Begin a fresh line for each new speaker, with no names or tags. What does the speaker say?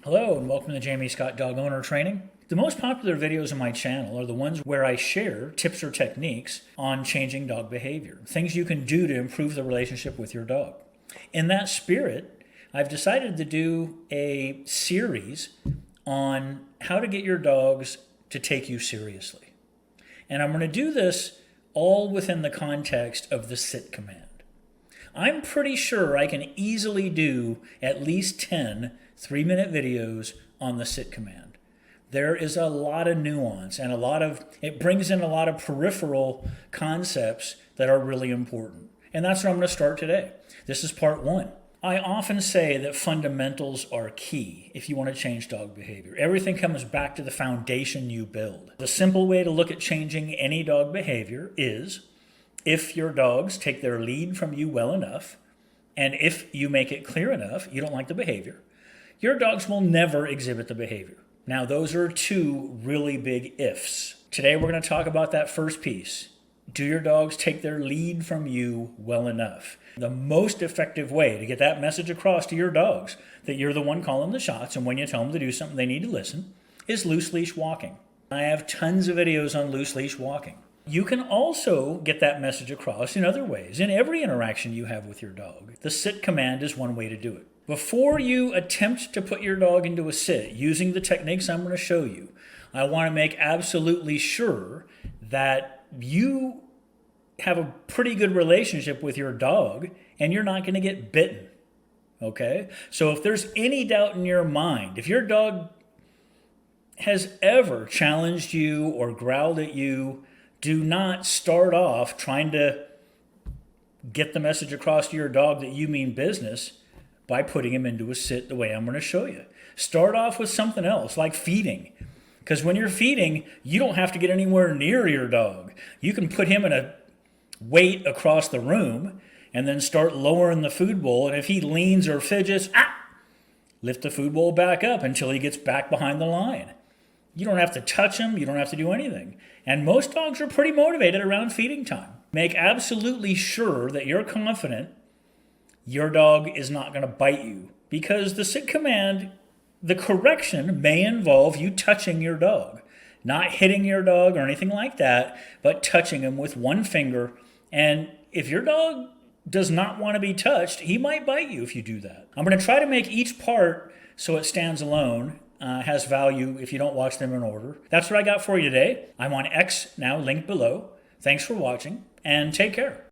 Hello and welcome to Jamie Scott Dog Owner Training. The most popular videos on my channel are the ones where I share tips or techniques on changing dog behavior, things you can do to improve the relationship with your dog. In that spirit, I've decided to do a series on how to get your dogs to take you seriously. And I'm going to do this all within the context of the sit command. I'm pretty sure I can easily do at least 10 3-minute videos on the sit command. There is a lot of nuance and it brings in a lot of peripheral concepts that are really important. And that's where I'm going to start today. This is part 1. I often say that fundamentals are key if you want to change dog behavior. Everything comes back to the foundation you build. The simple way to look at changing any dog behavior is if your dogs take their lead from you well enough, and if you make it clear enough you don't like the behavior, your dogs will never exhibit the behavior. Now, those are 2 really big ifs. Today, we're going to talk about that first piece. Do your dogs take their lead from you well enough? The most effective way to get that message across to your dogs that you're the one calling the shots, and when you tell them to do something, they need to listen, is loose leash walking. I have tons of videos on loose leash walking. You can also get that message across in other ways, in every interaction you have with your dog. The sit command is one way to do it. Before you attempt to put your dog into a sit using the techniques I'm going to show you, I want to make absolutely sure that you have a pretty good relationship with your dog and you're not going to get bitten. Okay? So if there's any doubt in your mind, if your dog has ever challenged you or growled at you, do not start off trying to get the message across to your dog that you mean business by putting him into a sit the way I'm going to show you. Start off with something else, like feeding. Because when you're feeding, you don't have to get anywhere near your dog. You can put him in a weight across the room and then start lowering the food bowl. And if he leans or fidgets, lift the food bowl back up until he gets back behind the line. You don't have to touch him. You don't have to do anything. And most dogs are pretty motivated around feeding time. Make absolutely sure that you're confident your dog is not going to bite you, because the sit command, the correction may involve you touching your dog, not hitting your dog or anything like that, but touching him with one finger. And if your dog does not want to be touched, he might bite you if you do that. I'm going to try to make each part so it stands alone, has value if you don't watch them in order. That's what I got for you today. I'm on X now, linked below. Thanks for watching, and take care.